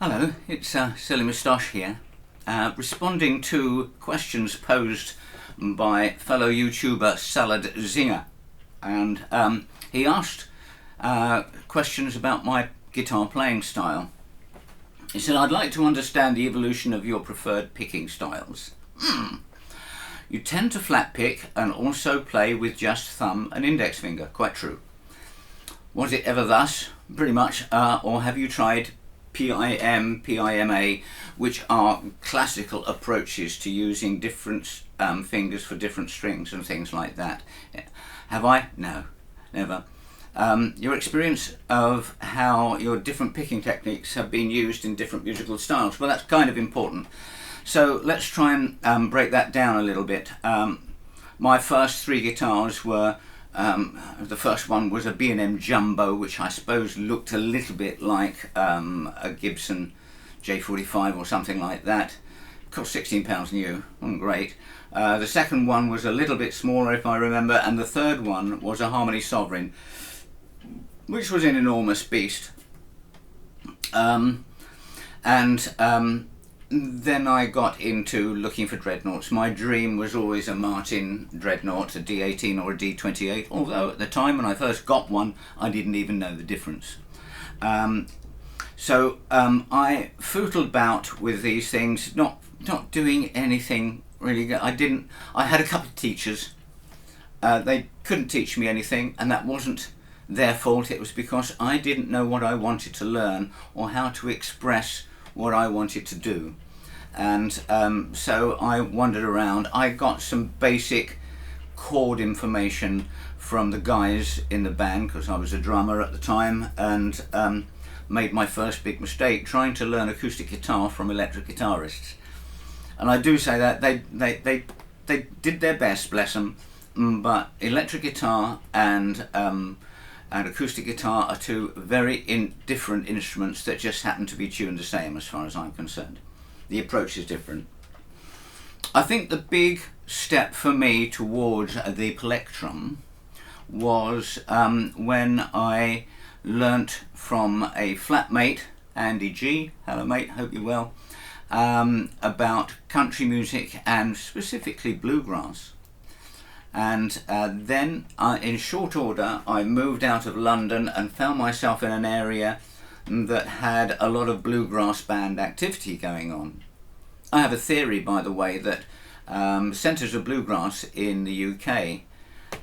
Hello, it's Silly Moustache here, responding to questions posed by fellow YouTuber Salad Zinger, and he asked questions about my guitar playing style. He said, "I'd like to understand the evolution of your preferred picking styles. You tend to flat pick and also play with just thumb and index finger, quite true. Was it ever thus? Pretty much, or have you tried PIM, PIMA, which are classical approaches to using different fingers for different strings and things like that? Have I? No, never. Your experience of how your different picking techniques have been used in different musical styles. Well, that's kind of important. So let's try and break that down a little bit. My first three guitars were, the first one was a B&M Jumbo, which I suppose looked a little bit like a Gibson J45 or something like that. Cost £16 new, wasn't great. The second one was a little bit smaller, if I remember, and the third one was a Harmony Sovereign, which was an enormous beast. Then I got into looking for dreadnoughts. My dream was always a Martin dreadnought, a D18 or a D28, although at the time when I first got one, I didn't even know the difference. So I footled about with these things, not doing anything really good. I had a couple of teachers. They couldn't teach me anything, and that wasn't their fault. It was because I didn't know what I wanted to learn or how to express what I wanted to do. And so I wandered around. I got some basic chord information from the guys in the band, because I was a drummer at the time, and made my first big mistake trying to learn acoustic guitar from electric guitarists. And I do say that they did their best, bless them, but electric guitar and acoustic guitar are two very different instruments that just happen to be tuned the same as far as I'm concerned. The approach is different. I think the big step for me towards the plectrum was when I learnt from a flatmate, Andy G, hello mate, hope you're well, about country music and specifically bluegrass. And then in short order I moved out of London and found myself in an area that had a lot of bluegrass band activity going on. I have a theory, by the way, that centres of bluegrass in the UK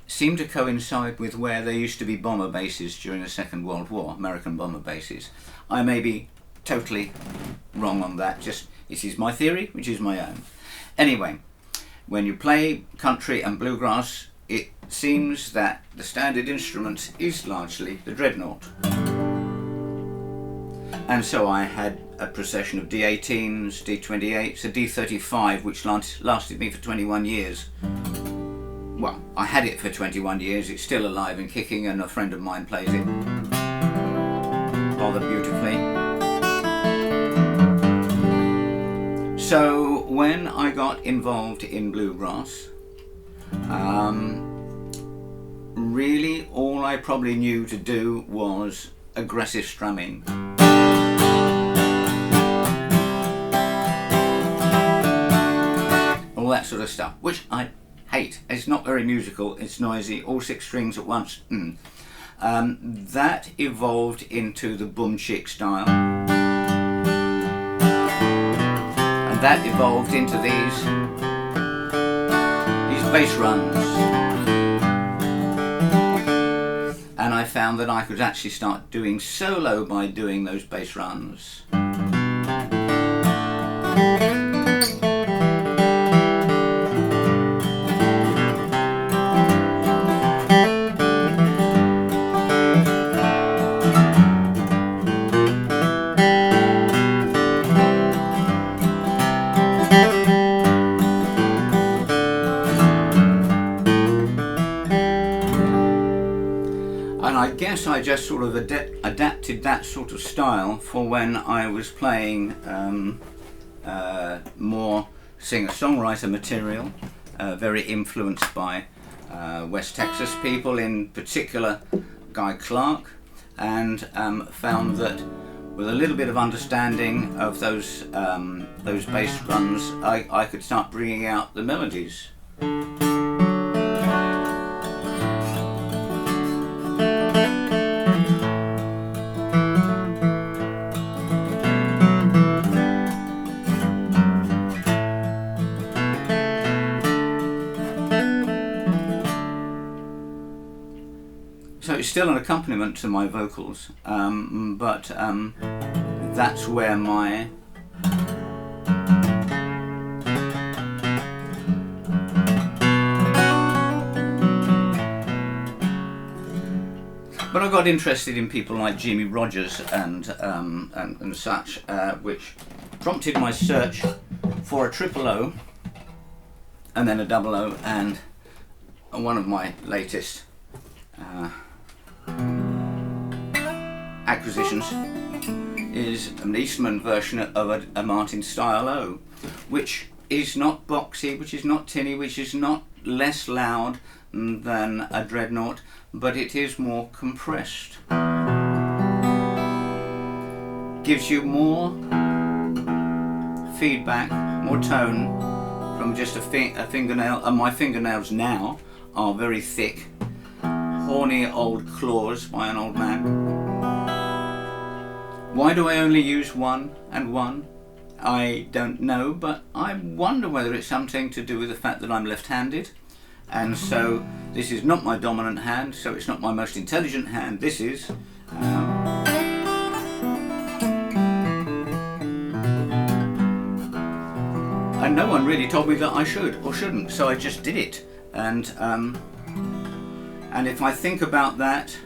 seem to coincide with where there used to be bomber bases during the Second World War, American bomber bases. I may be totally wrong on that, just this is my theory, which is my own. Anyway, when you play country and bluegrass, it seems that the standard instrument is largely the dreadnought. And so I had a procession of D18s, D28s, a D35, which lasted me for 21 years. Well, I had it for 21 years, it's still alive and kicking, and a friend of mine plays it rather beautifully. So when I got involved in bluegrass, really all I probably knew to do was aggressive strumming. All that sort of stuff, which I hate. It's not very musical, it's noisy, all six strings at once. That evolved into the boom chick style. And that evolved into these bass runs. And I found that I could actually start doing solo by doing those bass runs. I guess I just sort of adapted that sort of style for when I was playing more singer-songwriter material, very influenced by West Texas people, in particular Guy Clark, and found that with a little bit of understanding of those bass runs, I could start bringing out the melodies. So it's still an accompaniment to my vocals, but that's where my But I got interested in people like Jimmy Rogers and such, which prompted my search for a triple O and then a double O, and one of my latest acquisitions is an Eastman version of a Martin style O, which is not boxy, which is not tinny, which is not less loud than a Dreadnought, but it is more compressed. Gives you more feedback, more tone from just a fingernail, and my fingernails now are very thick, horny old claws by an old man. Why do I only use one and one? I don't know, but I wonder whether it's something to do with the fact that I'm left-handed, and so this is not my dominant hand, so it's not my most intelligent hand. This is and no one really told me that I should or shouldn't, so I just did it. And if I think about that,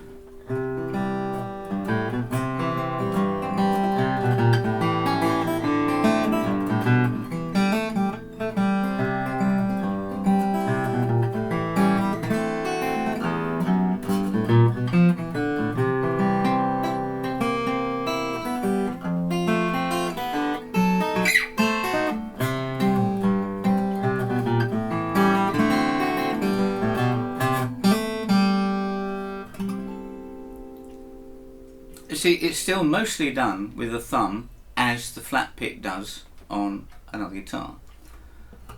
see, it's still mostly done with the thumb, as the flat pick does on another guitar,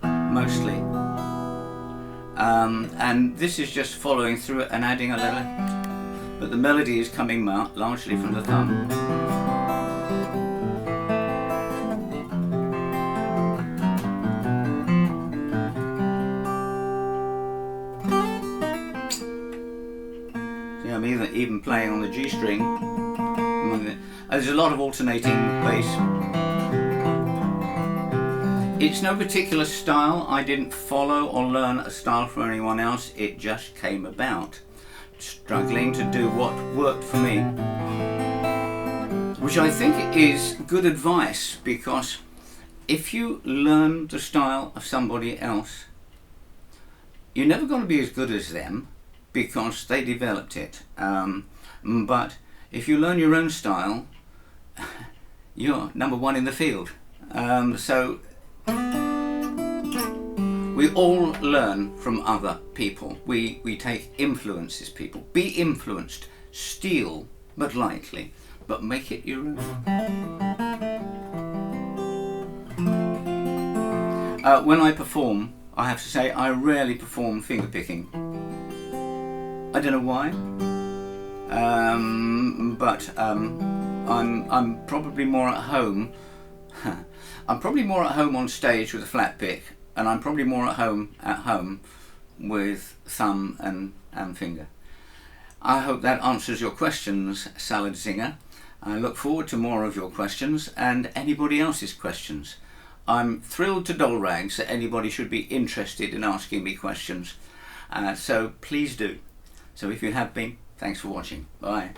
mostly. And this is just following through it and adding a little, but the melody is coming largely from the thumb. See, I'm even playing on the G string. There's a lot of alternating bass. It's no particular style. I didn't follow or learn a style from anyone else. It just came about. Struggling to do what worked for me. Which I think is good advice, because if you learn the style of somebody else, you're never going to be as good as them because they developed it. But if you learn your own style, you're number one in the field. So we all learn from other people. We take influences, people. Be influenced. Steal, but lightly. But make it your own. When I perform, I have to say I rarely perform fingerpicking. I don't know why. But I'm probably more at home. I'm probably more at home on stage with a flat pick, and I'm probably more at home with thumb and finger. I hope that answers your questions, Salad Singer. I look forward to more of your questions and anybody else's questions. I'm thrilled to doll rags that anybody should be interested in asking me questions. So please do. So if you have been, thanks for watching. Bye.